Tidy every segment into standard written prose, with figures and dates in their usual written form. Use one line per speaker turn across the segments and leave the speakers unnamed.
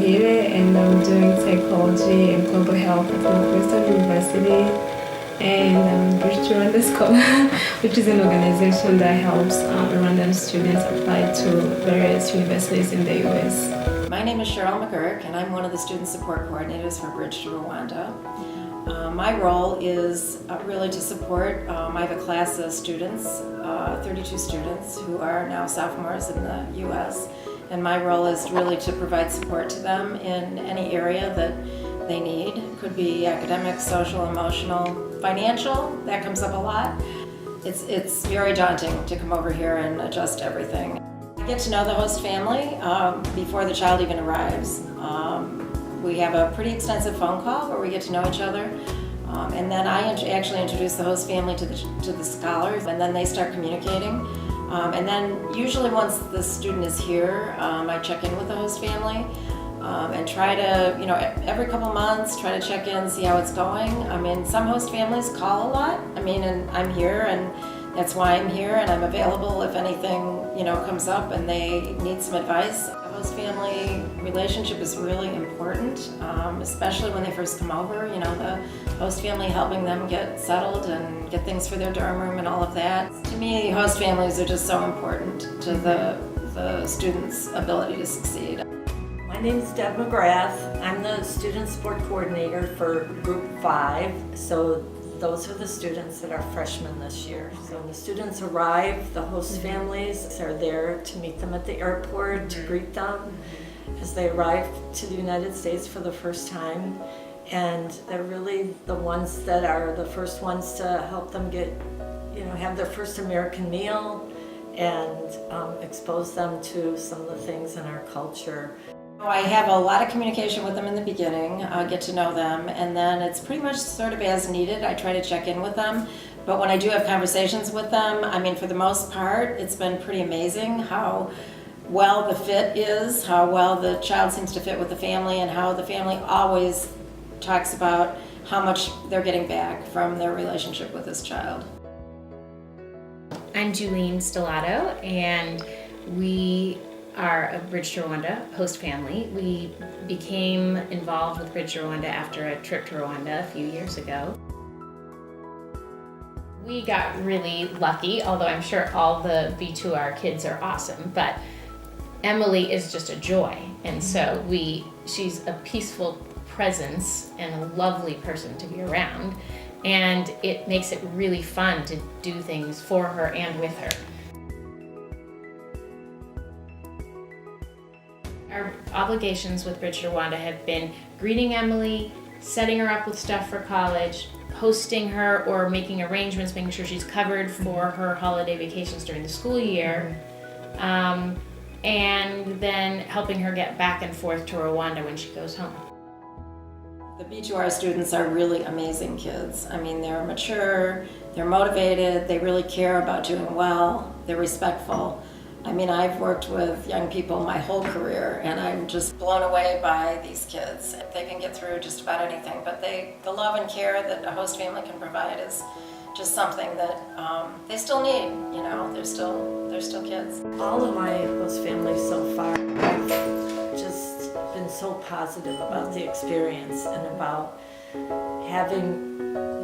Emilie, and I'm doing psychology and global health at Northwestern University. And I'm B2R Scholar, which is an organization that helps Rwandan students apply to various universities in the U.S.
My name is Cheryl McGurk, and I'm one of the student support coordinators for Bridge to Rwanda. My role is really to support. I have a class of students, 32 students, who are now sophomores in the U.S., and my role is really to provide support to them in any area that they need. It could be academic, social, emotional, financial. That comes up a lot. It's very daunting to come over here and adjust everything. I get to know the host family before the child even arrives. We have a pretty extensive phone call where we get to know each other. And then I actually introduce the host family to the scholars, and then they start communicating. And then usually once the student is here, I check in with the host family and try to, every couple months, try to check in, see how it's going. I mean, some host families call a lot. And I'm here, and that's why I'm here, and I'm available if anything, comes up and they need some advice. The host family relationship is really important, especially when they first come over. The host family helping them get settled and get things for their dorm room and all of that. To me, host families are just so important to the students' ability to succeed.
My name is Deb McGrath. I'm the student support coordinator for Group 5. So those are the students that are freshmen this year. So when the students arrive, the host families are there to meet them at the airport, to greet them as they arrive to the United States for the first time. And they're really the ones that are the first ones to help them get, have their first American meal and expose them to some of the things in our culture.
I have a lot of communication with them in the beginning, get to know them, and then it's pretty much sort of as needed. I try to check in with them, but when I do have conversations with them, for the most part, it's been pretty amazing how well the fit is, how well the child seems to fit with the family, and how the family always talks about how much they're getting back from their relationship with this child.
I'm Julene Stellato, and we are a Bridge to Rwanda host family. We became involved with Bridge to Rwanda after a trip to Rwanda a few years ago. We got really lucky, although I'm sure all the B2R kids are awesome, but Emily is just a joy, and so she's a peaceful presence and a lovely person to be around, and it makes it really fun to do things for her and with her. Our obligations with Bridge to Rwanda have been greeting Emily, setting her up with stuff for college, hosting her or making arrangements, making sure she's covered for her holiday vacations during the school year, and then helping her get back and forth to Rwanda when she goes home.
The B2R students are really amazing kids. They're mature, they're motivated, they really care about doing well, they're respectful. I've worked with young people my whole career, and I'm just blown away by these kids. They can get through just about anything, but the love and care that a host family can provide is just something that they still need. They're still kids.
All of my host families so far have just been so positive about the experience and about having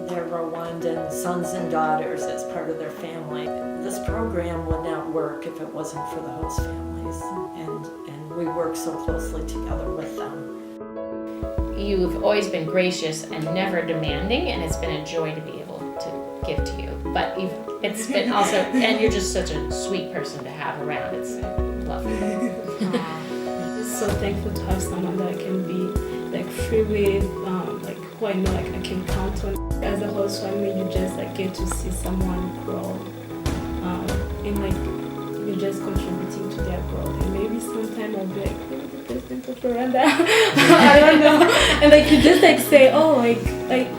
their Rwandan sons and daughters as part of their family. This program would not work if it wasn't for the host families, and we work so closely together with them.
You've always been gracious and never demanding, and it's been a joy to be able to give to you. But it's been also, and you're just such a sweet person to have around. It's lovely.
I'm just so thankful to have someone that I can be free with, who I know I can count on. As a host family, you just get to see someone grow, and you're just contributing to their growth. And maybe sometime I'll be maybe the president of Rwanda. I don't know. And you just say, oh, I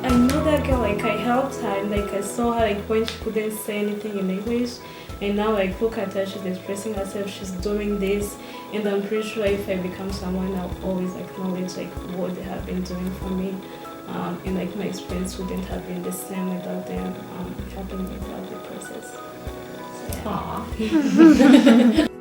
know that girl. I helped her, and I saw her when she couldn't say anything in English. And now look at her, she's expressing herself, she's doing this, and I'm pretty sure if I become someone, I'll always acknowledge what they have been doing for me. And my experience wouldn't have been the same without them helping me throughout the process. So, yeah.
Aww.